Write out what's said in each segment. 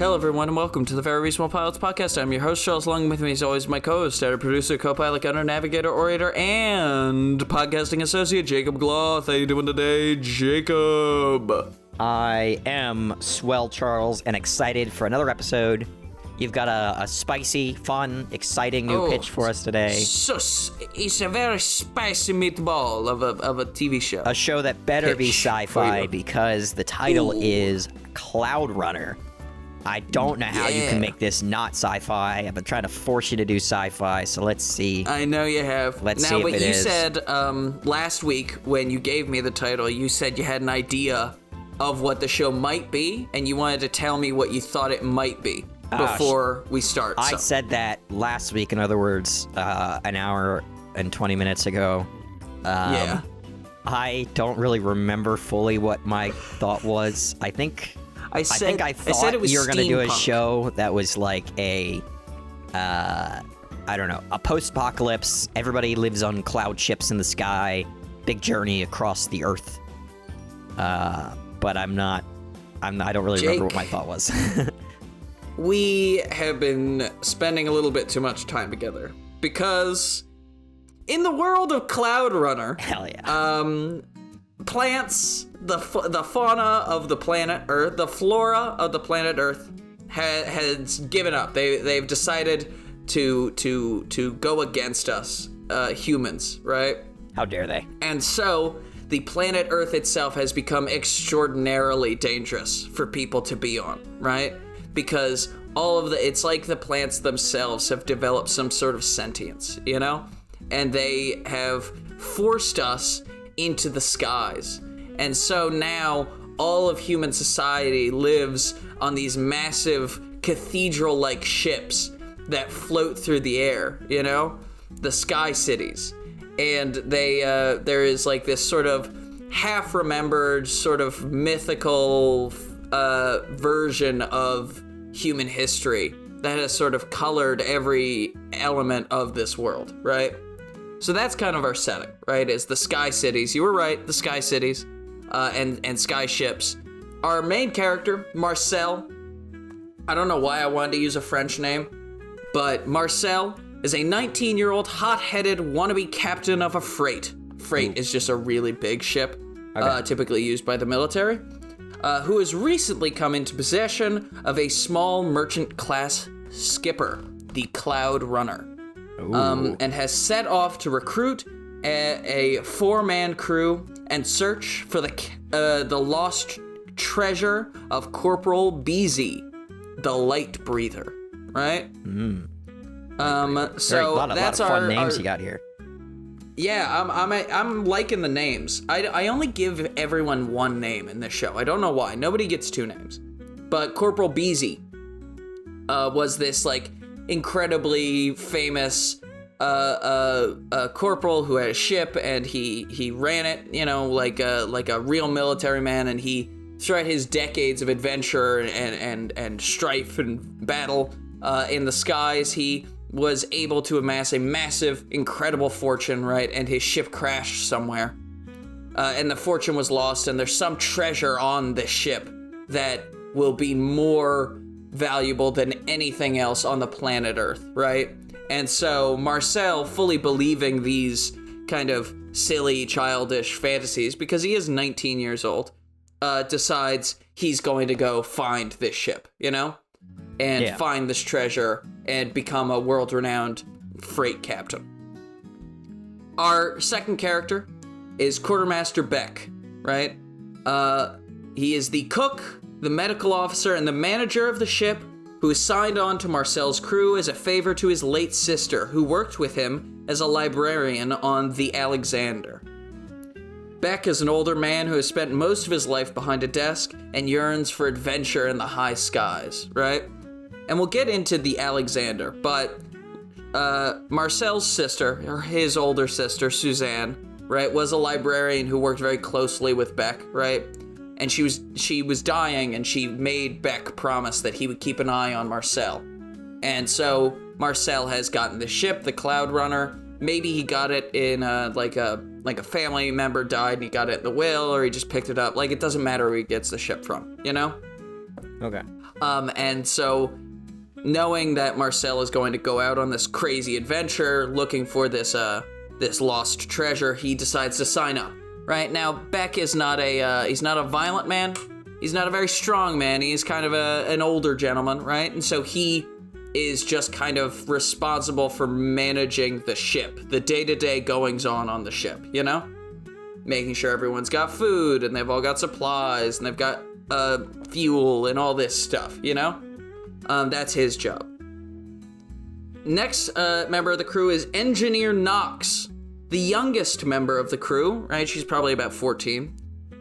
Hello, everyone, and welcome to the Very Reasonable Pilots podcast. I'm your host, Charles. Along with me, as always, my co-host, editor, producer, co-pilot, gunner, navigator, orator, and podcasting associate, Jacob Gloth. How you doing today, Jacob? I am swell, Charles, and excited for another episode. You've got a spicy, fun, exciting new pitch for us today. It's a very spicy meatball of a TV show. A show that better be sci-fi because the title is Cloud Runner. I don't know how you can make this not sci-fi. I've been trying to force you to do sci-fi, so let's see. I know you have. Let's see if it is. Now, you said last week when you gave me the title, you said you had an idea of what the show might be, and you wanted to tell me what you thought it might be before we start. I said that last week, in other words, an hour and 20 minutes ago. I don't really remember fully what my thought was. I think I thought you were going to do a show that was like a, I don't know, a post-apocalypse, everybody lives on cloud ships in the sky, big journey across the earth. But I don't really remember what my thought was. We have been spending a little bit too much time together because in the world of Cloud Runner, hell yeah. Plants, the fauna of the planet Earth, the flora of the planet Earth has given up. They've decided to go against us, humans, right? How dare they? And so the planet Earth itself has become extraordinarily dangerous for people to be on, right? Because it's like the plants themselves have developed some sort of sentience, you know? And they have forced us into the skies. And so now all of human society lives on these massive cathedral-like ships that float through the air, you know? The sky cities. And there is like this sort of half-remembered, sort of mythical version of human history that has sort of colored every element of this world, right? So that's kind of our setting, right? Is the sky cities. You were right, the sky cities and sky ships. Our main character, Marcel. I don't know why I wanted to use a French name, but Marcel is a 19-year-old hot-headed wannabe captain of a freight. Freight is just a really big ship, typically used by the military, who has recently come into possession of a small merchant-class skipper, the Cloud Runner. And has set off to recruit a four-man crew and search for the lost treasure of Corporal Beezy, the light breather, right? So that's a lot of fun names you got here. Yeah, I'm liking the names. I only give everyone one name in this show. I don't know why. Nobody gets two names. But Corporal Beezy was this like incredibly famous corporal who had a ship, and he ran it, you know, like a real military man, and he, throughout his decades of adventure and strife and battle in the skies, he was able to amass a massive, incredible fortune, right? And his ship crashed somewhere, and the fortune was lost, and there's some treasure on this ship that will be more valuable than anything else on the planet Earth, right? And so Marcel, fully believing these kind of silly, childish fantasies, because he is 19 years old, decides he's going to go find this ship, you know? And find this treasure and become a world-renowned freight captain. Our second character is Quartermaster Beck, right? He is the cook, the medical officer, and the manager of the ship, who is signed on to Marcel's crew as a favor to his late sister, who worked with him as a librarian on the Alexander. Beck is an older man who has spent most of his life behind a desk and yearns for adventure in the high skies, right? And we'll get into the Alexander, but Marcel's sister, or his older sister, Suzanne, right, was a librarian who worked very closely with Beck, right? And she was dying, and she made Beck promise that he would keep an eye on Marcel. And so Marcel has gotten the ship, the Cloud Runner. Maybe he got it in like a family member died and he got it in the will, or he just picked it up. Like, it doesn't matter where he gets the ship from, you know? Okay. And so, knowing that Marcel is going to go out on this crazy adventure, looking for this lost treasure, he decides to sign up. Right now, Beck is not he's not a violent man. He's not a very strong man. He's kind of an older gentleman, right? And so he is just kind of responsible for managing the ship, the day-to-day goings-on the ship, you know? Making sure everyone's got food, and they've all got supplies, and they've got fuel, and all this stuff, you know? That's his job. Next member of the crew is Engineer Knox, the youngest member of the crew, right? She's probably about 14,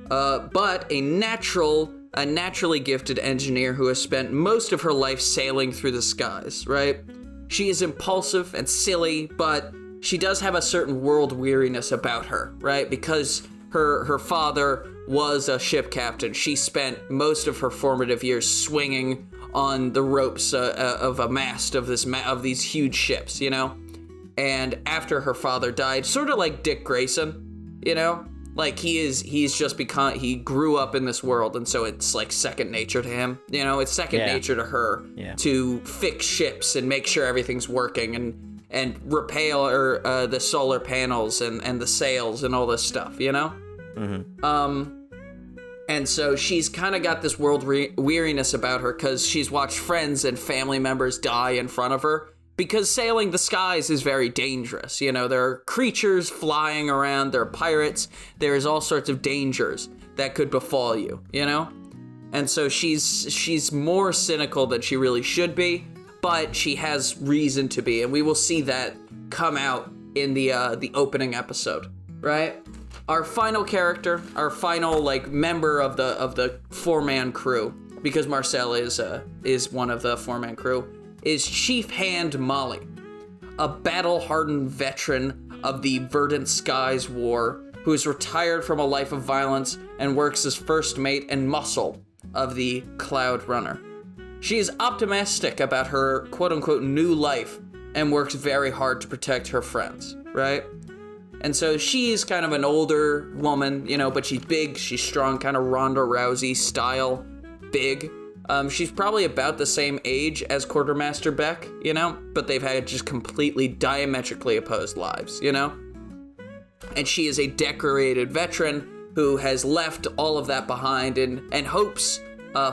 but a naturally gifted engineer who has spent most of her life sailing through the skies, right? She is impulsive and silly, but she does have a certain world weariness about her, right? Because her father was a ship captain. She spent most of her formative years swinging on the ropes of a mast of these huge ships, you know? And after her father died, sort of like Dick Grayson, you know? Like, he grew up in this world, and so it's like second nature to him, you know? It's second nature to her to fix ships and make sure everything's working and repair the solar panels and the sails and all this stuff, you know? Mm-hmm. And so she's kind of got this world weariness about her because she's watched friends and family members die in front of her. Because sailing the skies is very dangerous. You know, there are creatures flying around, there are pirates, there's all sorts of dangers that could befall you, you know? And so she's more cynical than she really should be, but she has reason to be, and we will see that come out in the opening episode, right? Our final character, our final like member of the four-man crew, because Marcel is one of the four-man crew, is Chief Hand Molly, a battle-hardened veteran of the Verdant Skies War, who is retired from a life of violence and works as first mate and muscle of the Cloud Runner. She is optimistic about her quote-unquote new life and works very hard to protect her friends, right? And so she's kind of an older woman, you know, but she's big, she's strong, kind of Ronda Rousey style, big. She's probably about the same age as Quartermaster Beck, you know, but they've had just completely diametrically opposed lives, you know? And she is a decorated veteran who has left all of that behind and hopes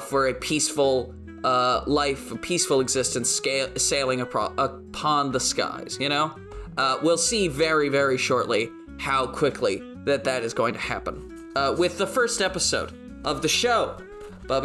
for a peaceful life, a peaceful existence sailing upon the skies, you know? We'll see very, very shortly how quickly that is going to happen. With the first episode of the show, I'm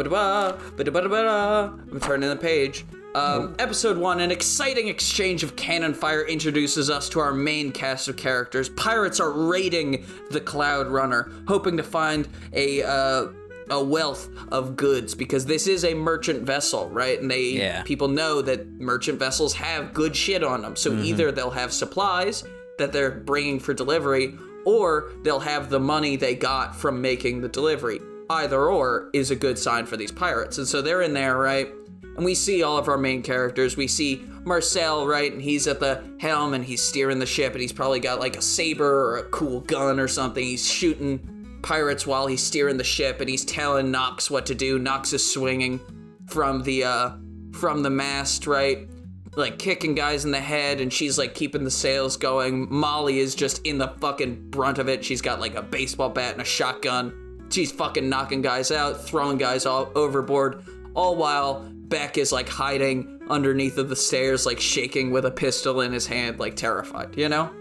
turning the page. Episode 1, an exciting exchange of cannon fire introduces us to our main cast of characters. Pirates are raiding the Cloud Runner, hoping to find a wealth of goods, because this is a merchant vessel, right? And people know that merchant vessels have good shit on them. So either they'll have supplies that they're bringing for delivery, or they'll have the money they got from making the delivery. Either or is a good sign for these pirates. And so they're in there, right? And we see all of our main characters. We see Marcel, right? And he's at the helm and he's steering the ship, and he's probably got like a saber or a cool gun or something. He's shooting pirates while he's steering the ship, and he's telling Knox what to do. Knox is swinging from the mast, right? Like kicking guys in the head, and she's like keeping the sails going. Molly is just in the fucking brunt of it. She's got like a baseball bat and a shotgun. She's fucking knocking guys out, throwing guys all overboard, all while Beck is like hiding underneath of the stairs, like shaking with a pistol in his hand, like terrified, you know?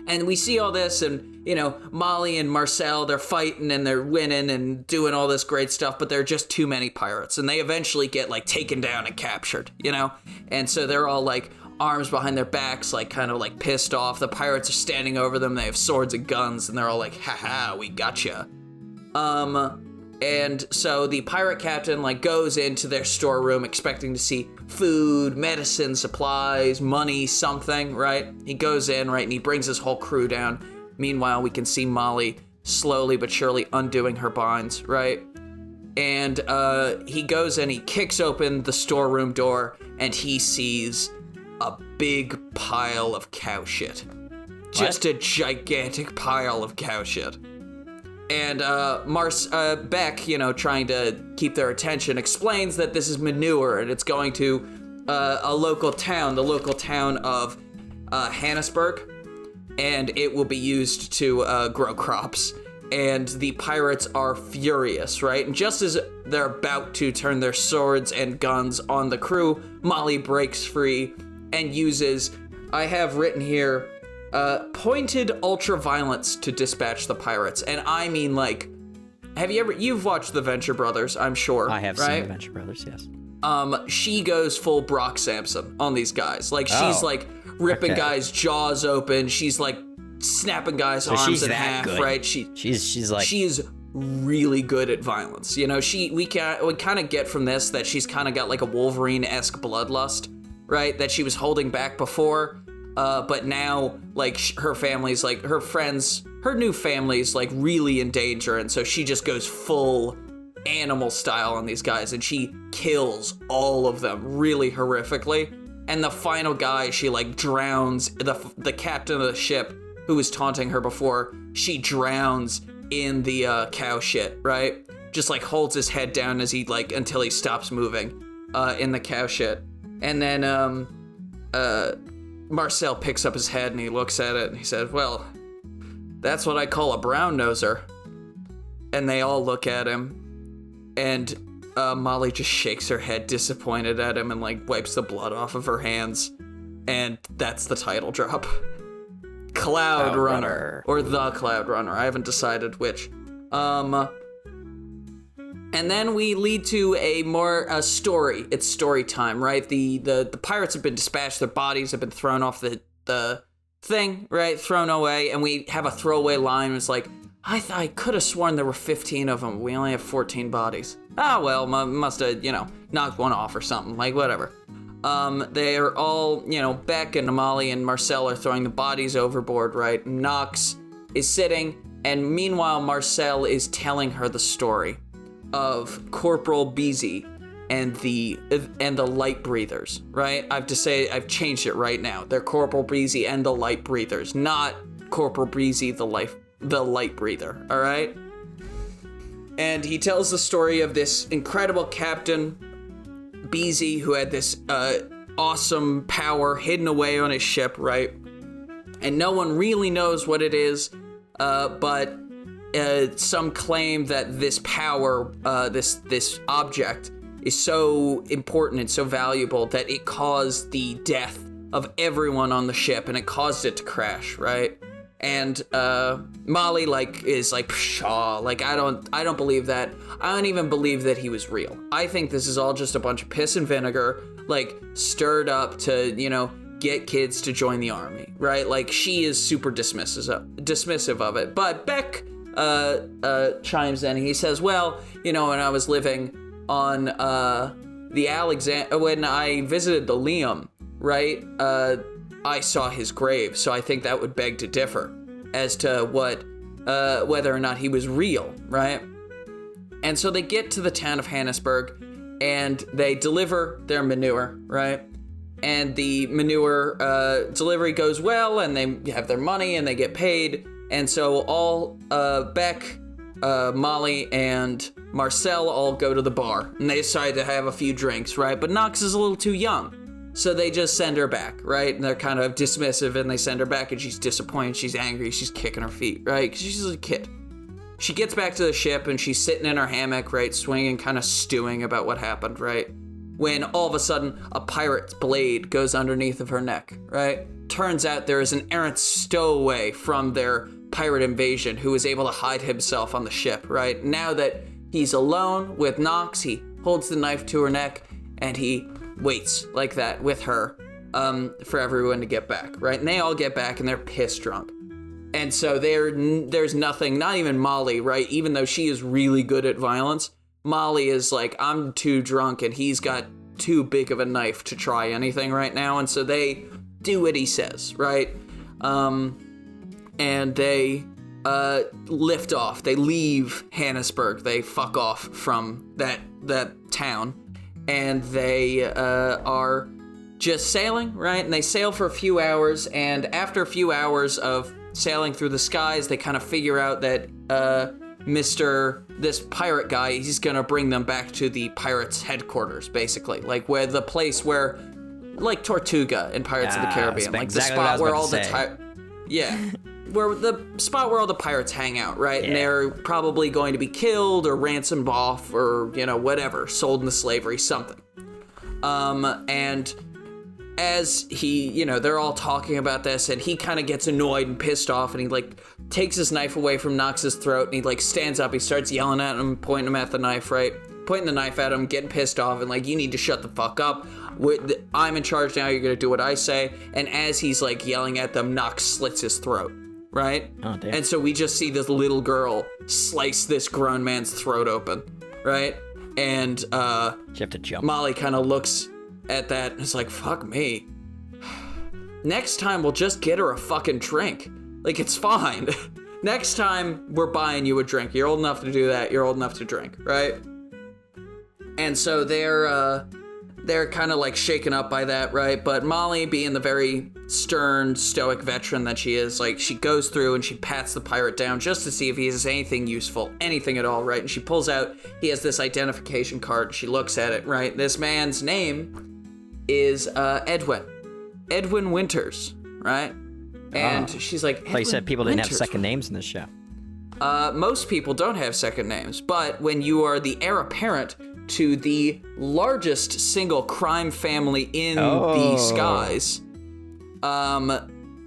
And we see all this, and, you know, Molly and Marcel, they're fighting and they're winning and doing all this great stuff, but there are just too many pirates, and they eventually get like taken down and captured, you know? And so they're all like arms behind their backs, like kind of like pissed off. The pirates are standing over them, they have swords and guns, and they're all like, haha, we gotcha. And so the pirate captain like goes into their storeroom expecting to see food, medicine, supplies, money, something, right? He goes in, right, and he brings his whole crew down. Meanwhile, we can see Molly slowly but surely undoing her binds, right? And he goes in, he kicks open the storeroom door, and he sees a big pile of cow shit. Just a gigantic pile of cow shit. And Beck, trying to keep their attention, explains that this is manure and it's going to a local town, the local town of Hannesburg, and it will be used to grow crops. And the pirates are furious, right? And just as they're about to turn their swords and guns on the crew, Molly breaks free and uses, I have written here, pointed ultraviolence to dispatch the pirates. And I mean, like, you've watched The Venture Brothers, I'm sure. I have seen The Venture Brothers, yes. She goes full Brock Sampson on these guys. Like, she's like ripping guys' jaws open. She's like snapping guys' arms in half, good. Right? She's really good at violence. We kind of get from this that she's kind of got like a Wolverine-esque bloodlust, right? That she was holding back before, but now like her family's like her friends, her new family's like really in danger, and so she just goes full animal style on these guys, and she kills all of them really horrifically. And the final guy, she like drowns the captain of the ship who was taunting her before. She drowns in the cow shit, right? Just like holds his head down as he like until he stops moving in the cow shit. And then Marcel picks up his head and he looks at it and he said, "Well, that's what I call a brown noser." And they all look at him. And Molly just shakes her head disappointed at him and like wipes the blood off of her hands. And that's the title drop. Cloud Runner. Or The Cloud Runner. I haven't decided which. And then we lead to a story. It's story time, right? The pirates have been dispatched. Their bodies have been thrown off the thing, right? Thrown away. And we have a throwaway line. It's like, I could have sworn there were 15 of them. We only have 14 bodies. Ah, well, must have, knocked one off or something. Like, whatever. They are all, Beck and Molly and Marcel are throwing the bodies overboard, right? Knox is sitting, and meanwhile, Marcel is telling her the story of Corporal Beezy and the light breathers, right? I've changed it right now. They're Corporal Beezy and the light breathers, not Corporal Beezy the light breather, all right? And he tells the story of this incredible captain, Beezy, who had this awesome power hidden away on his ship, right? And no one really knows what it is, but some claim that this power, this object, is so important and so valuable that it caused the death of everyone on the ship, and it caused it to crash, right? And Molly is like, pshaw, like I don't believe that. I don't even believe that he was real. I think this is all just a bunch of piss and vinegar, like stirred up to, get kids to join the army, right? Like she is super dismissive of it. But Beck chimes in and he says, well, when I was living on when I visited the Liam, right? I saw his grave, so I think that would beg to differ as to whether or not he was real, right? And so they get to the town of Hannesburg, and they deliver their manure, right? And the manure delivery goes well, and they have their money, and they get paid. And so all Beck, Molly, and Marcel all go to the bar, and they decide to have a few drinks, right? But Knox is a little too young. So they just send her back, right? And they're kind of dismissive, and they send her back, and she's disappointed, she's angry, she's kicking her feet, right? 'Cause she's a kid. She gets back to the ship, and she's sitting in her hammock, right? Swinging, kind of stewing about what happened, right? When all of a sudden, a pirate's blade goes underneath of her neck, right? Turns out there is an errant stowaway from their pirate invasion who is able to hide himself on the ship, right? Now that he's alone with Knox, he holds the knife to her neck, and he waits like that with her for everyone to get back, right? And they all get back, and they're pissed drunk. And so there's nothing, not even Molly, right? Even though she is really good at violence, Molly is like, I'm too drunk, and he's got too big of a knife to try anything right now. And so they do what he says, right? And they lift off. They leave Hannesburg. They fuck off from that town. And they are just sailing, right? And they sail for a few hours, and after a few hours of sailing through the skies, they kind of figure out that this pirate guy, he's gonna bring them back to the pirates' headquarters, basically, like where the place where, like Tortuga in Pirates of the Caribbean, like the spot where all the where the spot where all the pirates hang out, right? Yeah. And they're probably going to be killed or ransomed off or, whatever, sold into slavery, something. And as he, they're all talking about this, and he kind of gets annoyed and pissed off, and he, like, takes his knife away from Nox's throat, and he, like, stands up, he starts yelling at him, pointing him at the knife, right? Pointing the knife at him, getting pissed off, and, like, you need to shut the fuck up. I'm in charge now, you're gonna do what I say. And as he's, like, yelling at them, Nox slits his throat, right? Oh, damn. And so we just see this little girl slice this grown man's throat open, right? And, you have to jump. Molly kind of looks at that and it's like, fuck me. Next time we'll just get her a fucking drink. Like, it's fine. Next time we're buying you a drink. You're old enough to do that. You're old enough to drink, right? And so they're kind of like shaken up by that, right? But Molly, being the very stern, stoic veteran that she is, like, she goes through and she pats the pirate down just to see if he has anything useful, anything at all, right? And she pulls out, he has this identification card. She looks at it, right? This man's name is Edwin Winters, right? And she's like, Edwin, you said people didn't have second names in this show. Most people don't have second names, but when you are the heir apparent to the largest single crime family in the skies,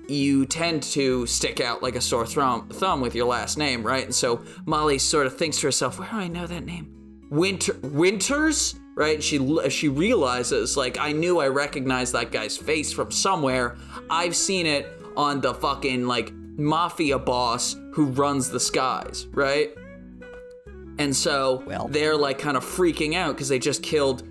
you tend to stick out like a sore thumb with your last name, right? And so Molly sort of thinks to herself, where do I know that name? Winters? Right? She realizes, like, I knew I recognized that guy's face from somewhere. I've seen it on the fucking, like, mafia boss who runs the skies, right? And so they're, like, kind of freaking out because they just killed,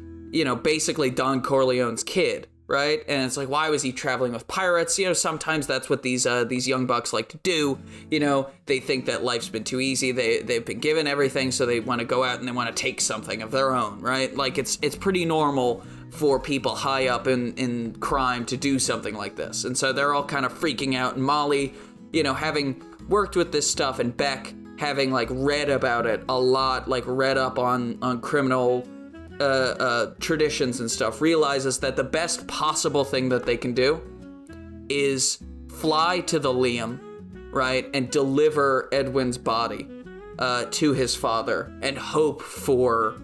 basically Don Corleone's kid, right? And it's like, why was he traveling with pirates? Sometimes that's what these young bucks like to do. They think that life's been too easy. They've been given everything, so they want to go out and they want to take something of their own, right? Like, it's pretty normal for people high up in crime to do something like this. And so they're all kind of freaking out. And Molly, having worked with this stuff, and Beck having, like, read about it a lot, like, read up on criminal traditions and stuff, realizes that the best possible thing that they can do is fly to the Liam, right, and deliver Edwin's body to his father and hope for,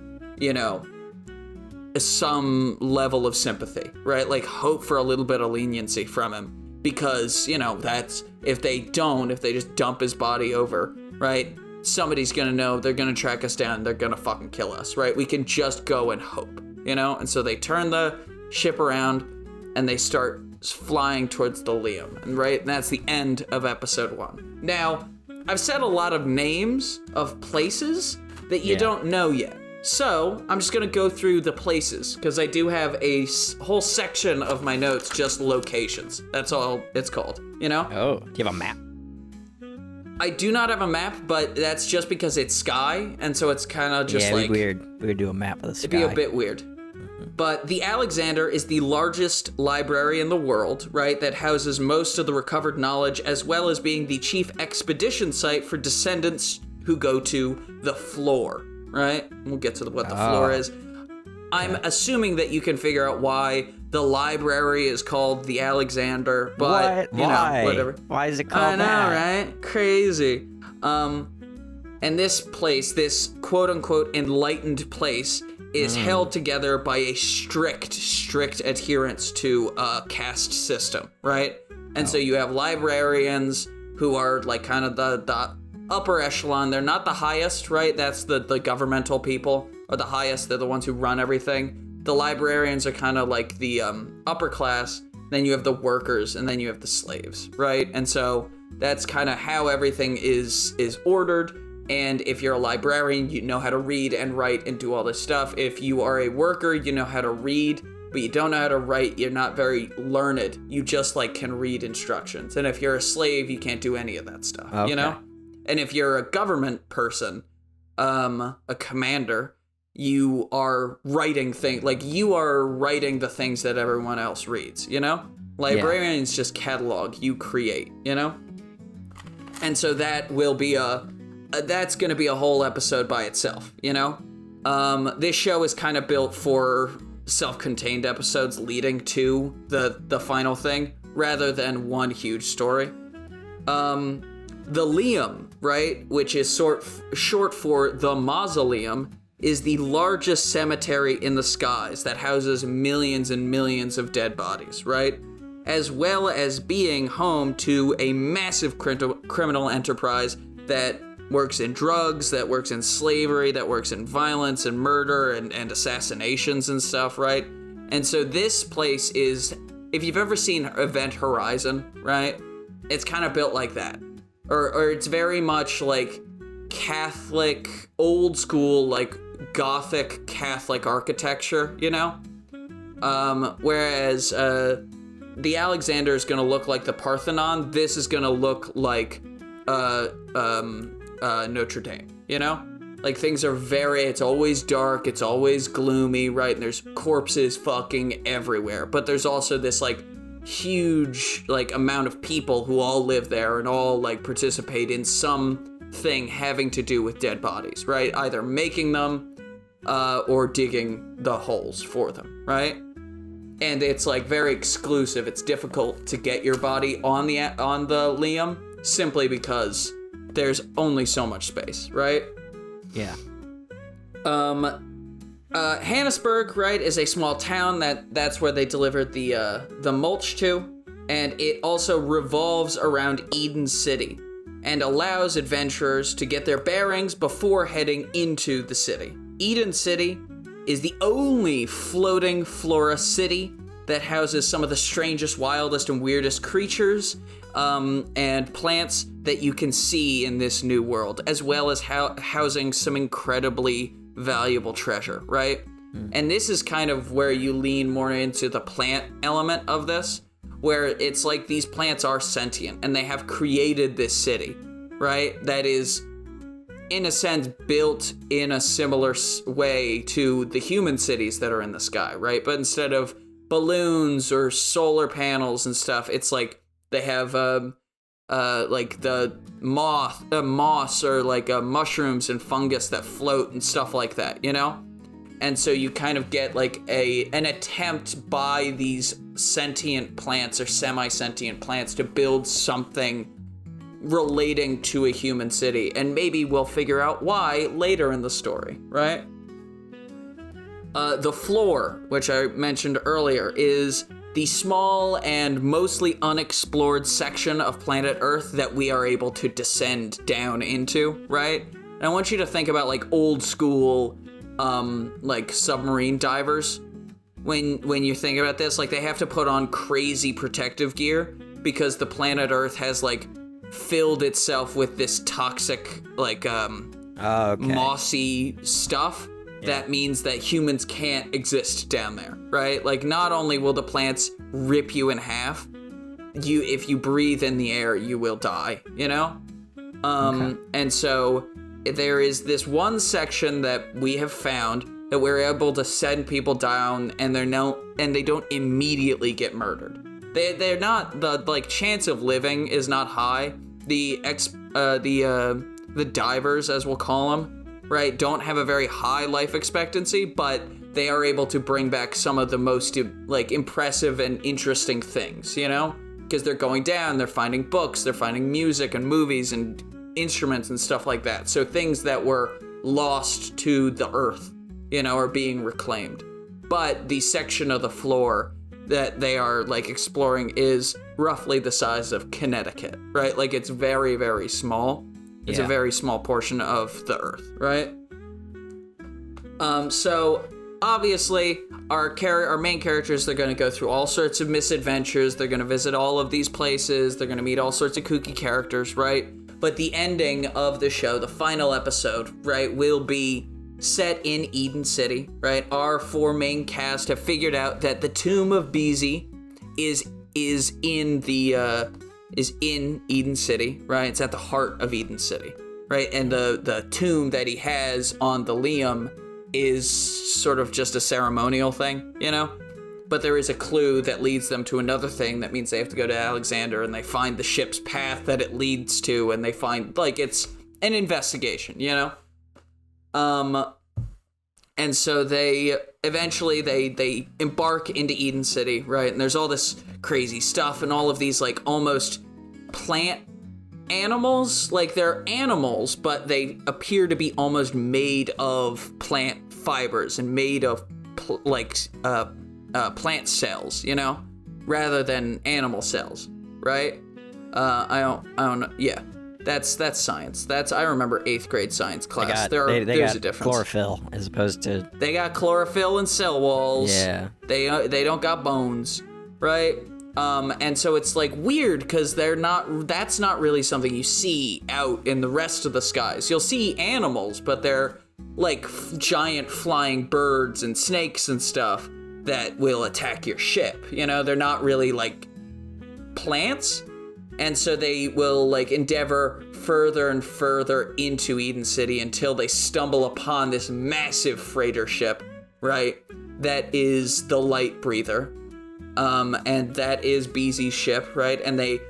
some level of sympathy, right? Like, hope for a little bit of leniency from him, because, that's, if they just dump his body over, right, somebody's gonna know, they're gonna track us down, they're gonna fucking kill us, right? We can just go and hope, And so they turn the ship around and they start flying towards the Liam, and that's the end of episode 1. Now, I've said a lot of names of places that you don't know yet. So I'm just gonna go through the places, because I do have a whole section of my notes just locations. That's all it's called, Oh, do you have a map? I do not have a map, but that's just because it's sky, and so it's kind of just like... weird. We would do a map of the sky. It'd be a bit weird. But the Alexander is the largest library in the world, right, that houses most of the recovered knowledge, as well as being the chief expedition site for descendants who go to the floor, right? We'll get to what the floor is. I'm assuming that you can figure out why the library is called the Alexander, but Why? Whatever. Why is it called that? I know, right? Crazy. And this place, this quote-unquote enlightened place, is held together by a strict adherence to a caste system, right? And so you have librarians who are like kind of the upper echelon. They're not the highest, right? That's the governmental people are the highest. They're the ones who run everything. The librarians are kind of like the upper class. Then you have the workers, and then you have the slaves, right? And so that's kind of how everything is ordered. And if you're a librarian, you know how to read and write and do all this stuff. If you are a worker, you know how to read, but you don't know how to write. You're not very learned. You just like can read instructions. And if you're a slave, you can't do any of that stuff, you know? And if you're a government person, a commander, you are writing things, like you are writing the things that everyone else reads, you know? Librarians just catalog, you create, you know? And so that will be a that's going to be a whole episode by itself, you know? This show is kind of built for self-contained episodes leading to the final thing, rather than one huge story. The Liam, right, which is short for the Mausoleum, is the largest cemetery in the skies that houses millions and millions of dead bodies, right? As well as being home to a massive criminal enterprise that works in drugs, that works in slavery, that works in violence and murder and assassinations and stuff, right? And so this place is, if you've ever seen Event Horizon, right? It's kind of built like that. Or it's very much like Catholic, old school, like Gothic Catholic architecture, you know? Whereas the Alexander is going to look like the Parthenon. This is going to look like Notre Dame, you know? Like, things are it's always dark, it's always gloomy, right? And there's corpses fucking everywhere. But there's also this, like, huge, like, amount of people who all live there and all, like, participate in something having to do with dead bodies, right? Either making them or digging the holes for them, right? And it's, like, very exclusive. It's difficult to get your body on the Liam simply because there's only so much space, right? Yeah. Hannesburg, right, is a small town that's where they delivered the mulch to, and it also revolves around Eden City and allows adventurers to get their bearings before heading into the city. Eden City is the only floating flora city that houses some of the strangest, wildest, and weirdest creatures and plants that you can see in this new world, as well as housing some incredibly valuable treasure, right? And this is kind of where you lean more into the plant element of this, where it's like these plants are sentient and they have created this city, right? That is, in a sense, built in a similar way to the human cities that are in the sky, right? But instead of balloons or solar panels and stuff, it's like they have like the moss or like mushrooms and fungus that float and stuff like that, you know? And so you kind of get like an attempt by these sentient plants or semi-sentient plants to build something relating to a human city. And maybe we'll figure out why later in the story, right? The floor, which I mentioned earlier, is the small and mostly unexplored section of planet Earth that we are able to descend down into, right? And I want you to think about like old school, like submarine divers. When you think about this, like they have to put on crazy protective gear because the planet Earth has like filled itself with this toxic, like mossy stuff. That means that humans can't exist down there, right? Like, not only will the plants rip you in half, if you breathe in the air, you will die, you know? And so there is this one section that we have found that we're able to send people down and they don't immediately get murdered. They're not, the like chance of living is not high. The divers, as we'll call them, right, don't have a very high life expectancy, but they are able to bring back some of the most, like, impressive and interesting things, you know? Because they're going down, they're finding books, they're finding music and movies and instruments and stuff like that. So things that were lost to the earth, you know, are being reclaimed. But the section of the floor that they are, like, exploring is roughly the size of Connecticut, right? Like, it's very, very small. It's a very small portion of the Earth, right? So obviously our main characters, they're going to go through all sorts of misadventures. They're going to visit all of these places. They're going to meet all sorts of kooky characters, right? But the ending of the show, the final episode, right, will be set in Eden City, right? Our four main cast have figured out that the tomb of Beezy is in Eden City, right? It's at the heart of Eden City, right? And the tomb that he has on the Liam is sort of just a ceremonial thing, you know? But there is a clue that leads them to another thing that means they have to go to Alexander, and they find the ship's path that it leads to, and they find, like, it's an investigation, you know? And so they eventually they embark into Eden City, right? And there's all this crazy stuff and all of these like almost plant animals. Like they're animals, but they appear to be almost made of plant fibers and made of plant cells, you know, rather than animal cells, right? I don't know. Yeah. That's science. I remember 8th grade science class. There's a difference. Chlorophyll as opposed to. They got chlorophyll and cell walls. Yeah. They don't got bones, right? And so it's like weird because that's not really something you see out in the rest of the skies. You'll see animals, but they're like giant flying birds and snakes and stuff that will attack your ship. You know, they're not really like plants. And so they will like endeavor further and further into Eden City until they stumble upon this massive freighter ship, right? That is the Light Breather. And that is Beezy's ship, right? And they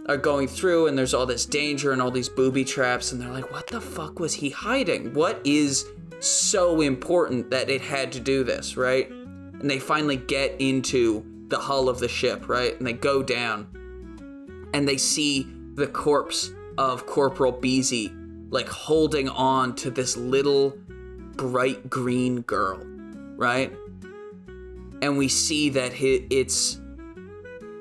are going through and there's all this danger and all these booby traps. And they're like, what the fuck was he hiding? What is so important that it had to do this, right? And they finally get into the hull of the ship, right? And they go down. And they see the corpse of Corporal Beezy, like holding on to this little bright green girl, right? And we see that it's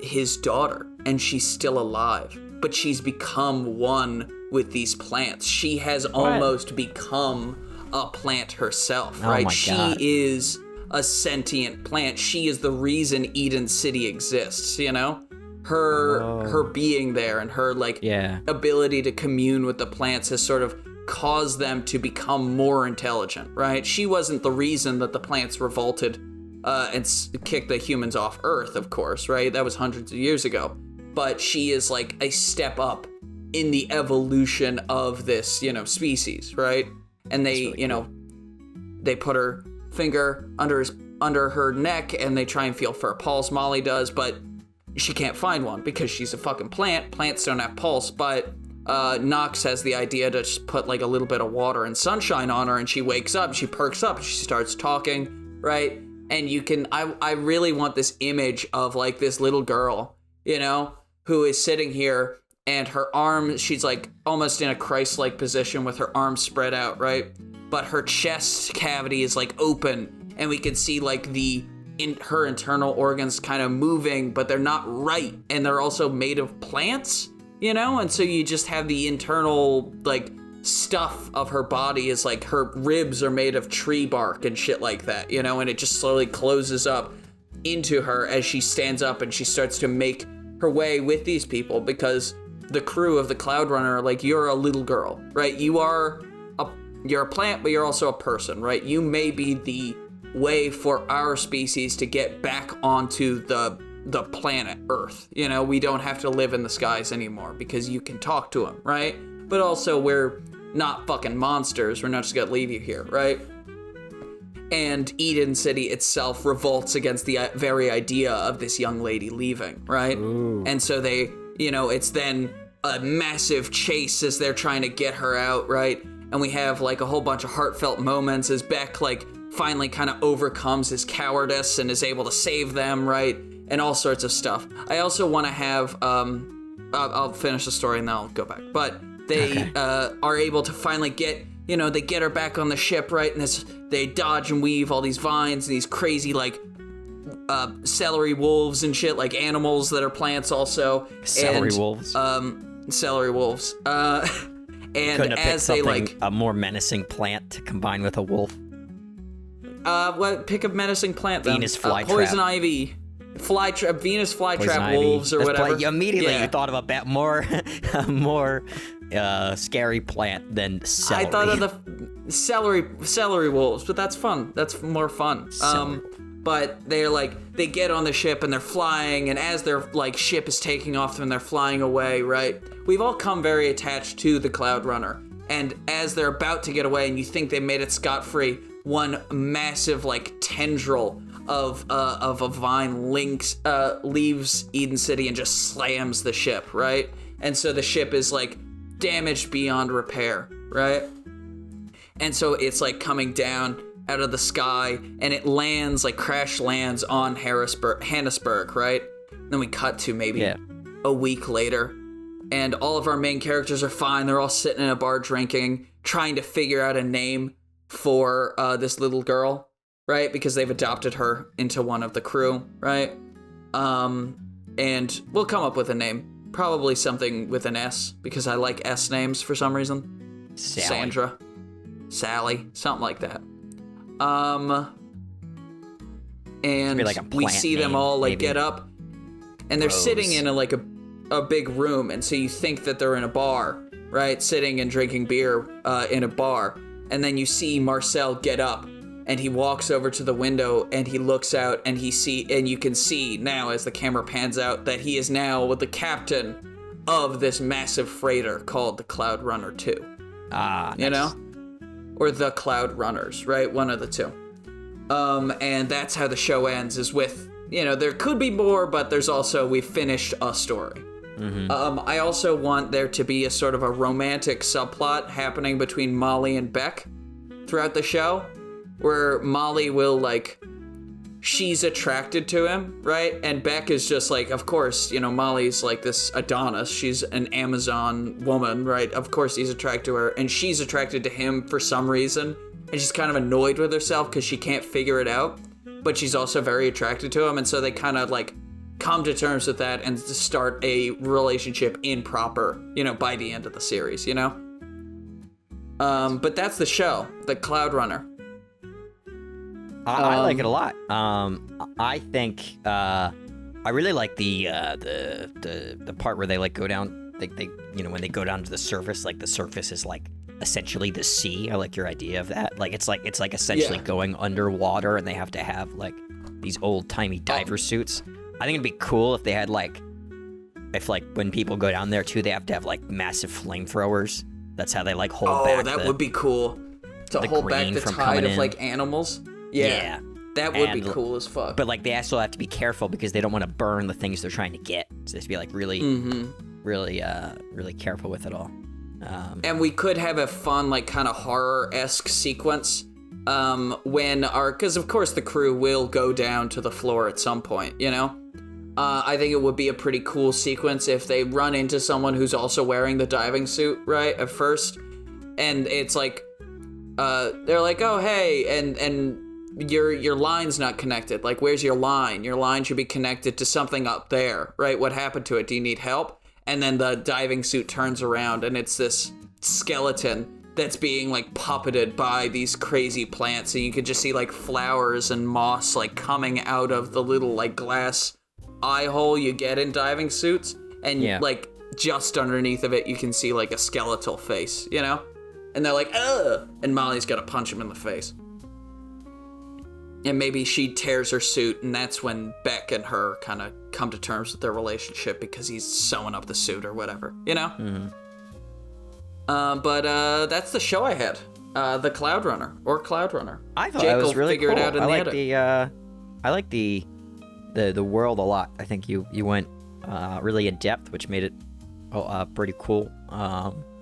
his daughter, and she's still alive, but she's become one with these plants. She has almost become a plant herself, right? She is a sentient plant. She is the reason Eden City exists, you know? Her being there and her ability to commune with the plants has sort of caused them to become more intelligent, right? She wasn't the reason that the plants revolted and kicked the humans off Earth, of course, right? That was hundreds of years ago. But she is like a step up in the evolution of this, you know, species, right? And they, really cool. They put her finger under her neck and they try and feel for a pulse. Molly does, but she can't find one because she's a fucking plant. Plants don't have pulse, but Nox has the idea to just put like a little bit of water and sunshine on her, and she wakes up, she perks up, she starts talking, right? And you can, I really want this image of like this little girl, you know, who is sitting here and her arm, she's like almost in a Christ-like position with her arms spread out, right? But her chest cavity is like open, and we can see like her internal organs kind of moving, but they're not right, and they're also made of plants, you know? And so you just have the internal like stuff of her body is like her ribs are made of tree bark and shit like that, you know? And it just slowly closes up into her as she stands up and she starts to make her way with these people, because the crew of the Cloud Runner are like, you're a little girl, right? You're a plant, but you're also a person, right? You may be the way for our species to get back onto the planet Earth. You know, we don't have to live in the skies anymore because you can talk to them, right? But also we're not fucking monsters. We're not just gonna leave you here, right? And Eden City itself revolts against the very idea of this young lady leaving, right? Ooh. And so they, you know, it's then a massive chase as they're trying to get her out, right? And we have like a whole bunch of heartfelt moments as Beck like finally kind of overcomes his cowardice and is able to save them, right? And all sorts of stuff. I also want to have, I'll finish the story and then I'll go back. But they are able to finally get, you know, they get her back on the ship, right? And they dodge and weave all these vines and these crazy, like, celery wolves and shit, like animals that are plants also. Celery wolves. Celery wolves. And couldn't have as picked they like a more menacing plant to combine with a wolf. Pick a menacing plant then. Venus flytrap. Poison ivy. Venus flytrap wolves or whatever. Immediately you thought of a more scary plant than celery. I thought of the celery wolves, but that's fun. That's more fun. But they're like, they get on the ship and they're flying, and as their like ship is taking off and they're flying away, right? We've all come very attached to the Cloud Runner, and as they're about to get away and you think they made it scot-free, one massive like tendril of a vine leaves Eden City and just slams the ship, right? And so the ship is like damaged beyond repair. right? And so it's like coming down out of the sky, and it lands, like crash lands on Harrisburg, right? Then we cut to maybe a week later, and all of our main characters are fine. They're all sitting in a bar drinking, trying to figure out a name for this little girl, right? Because they've adopted her into one of the crew, right? And we'll come up with a name. Probably something with an S, because I like S names for some reason. Sally. Sandra. Sally. Something like that. And like we see them all like maybe. get up, and they're sitting in a big room, and so you think that they're in a bar, right? Sitting and drinking beer in a bar. And then you see Marcel get up, and he walks over to the window, and he looks out, and you can see now as the camera pans out that he is now the captain of this massive freighter called the Cloud Runner 2. You know? Or the Cloud Runners, right? One of the two. And that's how the show ends, is with, there could be more, but there's also, we finished a story. Mm-hmm. I also want there to be a sort of a romantic subplot happening between Molly and Beck throughout the show, where Molly will, she's attracted to him, right? And Beck is just of course, Molly's like this Adonis. She's an Amazon woman, right? Of course he's attracted to her, and she's attracted to him for some reason. And she's kind of annoyed with herself because she can't figure it out, but she's also very attracted to him. And so they kind of come to terms with that and start a relationship in proper, by the end of the series, But that's the show, the Cloud Runner. I like it a lot. I think I really like the part where they go down. They when they go down to the surface, the surface is essentially the sea. I like your idea of that. It's essentially going underwater, and they have to have these old timey diver suits. I think it'd be cool if they had if when people go down there too, they have to have massive flamethrowers. That's how they hold back. Oh, that would be cool to hold back the tide of animals. Yeah, that would be cool as fuck. But they also have to be careful because they don't want to burn the things they're trying to get. So they have to be really careful with it all. And we could have a fun kind of horror-esque sequence because of course the crew will go down to the floor at some point. I think it would be a pretty cool sequence if they run into someone who's also wearing the diving suit, right, at first, and it's they're oh hey, and your line's not connected. Where's your line? Your line should be connected to something up there, right? What happened to it? Do you need help? And then the diving suit turns around, and it's this skeleton that's being puppeted by these crazy plants, and you can just see flowers and moss coming out of the little glass eye hole you get in diving suits, and just underneath of it you can see a skeletal face, and they're ugh, and Molly's gotta punch him in the face. And maybe she tears her suit, and that's when Beck and her kind of come to terms with their relationship because he's sewing up the suit or whatever, Mm-hmm. But that's the show I had. The Cloud Runner, or Cloud Runner. I thought it was really cool. I like the world a lot. I think you went really in depth, which made it pretty cool.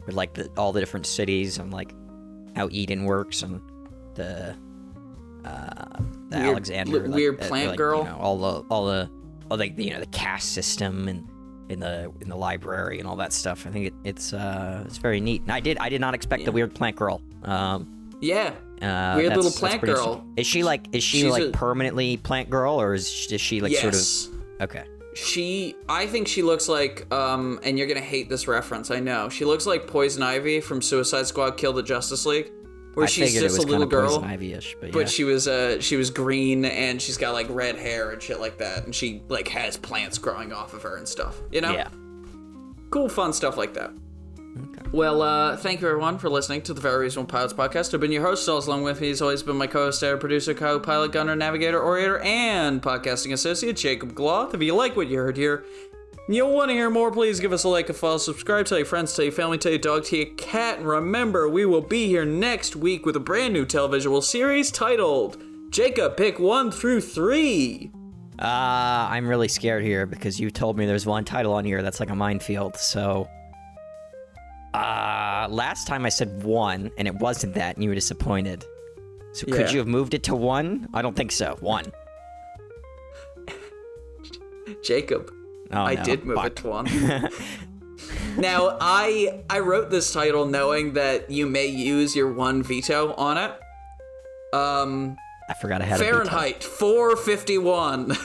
With all the different cities and how Eden works and the Alexander weird plant girl, all the the caste system and in the library and all that stuff. I think it's very neat. And I did not expect the weird plant girl. Weird little plant girl. Is she permanently plant girl, or is she sort of okay? I think she looks and you're gonna hate this reference, I know. She looks like Poison Ivy from Suicide Squad: Kill the Justice League. Where she's just a little girl, but she was green, and she's got red hair and shit like that, and she has plants growing off of her and stuff, Yeah. Cool, fun stuff like that. Okay. Well, thank you everyone for listening to the Very Reasonable Pilots podcast. I've been your host, along with me has always been my co-host, editor, producer, co-pilot, gunner, navigator, orator, and podcasting associate, Jacob Gloth. If you like what you heard here, you'll want to hear more, please give us a like, a follow, subscribe, tell your friends, tell your family, tell your dog, tell your cat, and remember, we will be here next week with a brand new televisual series titled Jacob, pick 1 through 3. I'm really scared here because you told me there's one title on here that's a minefield, so Last time I said 1, and it wasn't that, and you were disappointed. So could you have moved it to 1? I don't think so. 1. Jacob, I did move it to 1. Now, I wrote this title knowing that you may use your 1 veto on it. I forgot I had Fahrenheit 451.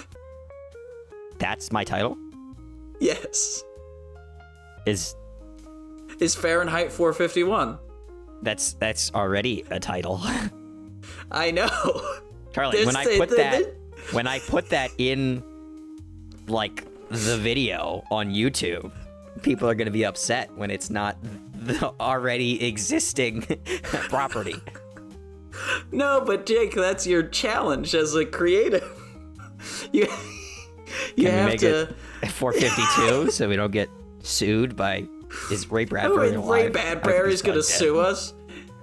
That's my title? Yes. Is Fahrenheit 451. That's already a title. I know. Charlie, when I put that in like the video on YouTube, people are going to be upset when it's not the already existing property. No, but Jake, that's your challenge as a creative. You have to make it 452 so we don't get sued by Ray Bradbury. Ray Bradbury's going to sue us.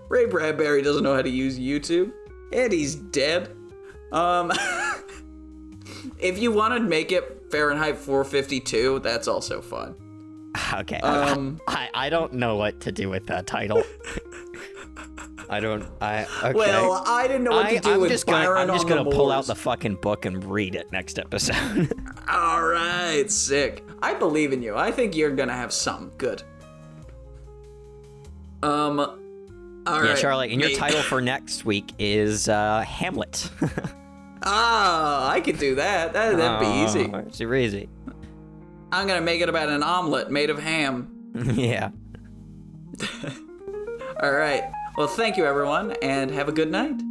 Ray Bradbury doesn't know how to use YouTube, and he's dead. If you want to make it Fahrenheit 452, that's also fun. Okay. I don't know what to do with that title. Okay. Well, I didn't know what to do with Byron. I'm just gonna pull out the fucking book and read it next episode. All right, sick. I believe in you. I think you're gonna have something good. All right. Charlie, and your title for next week is Hamlet. I could do that. That'd be easy. Super easy. I'm gonna make it about an omelet made of ham. Yeah. All right. Well, thank you, everyone, and have a good night.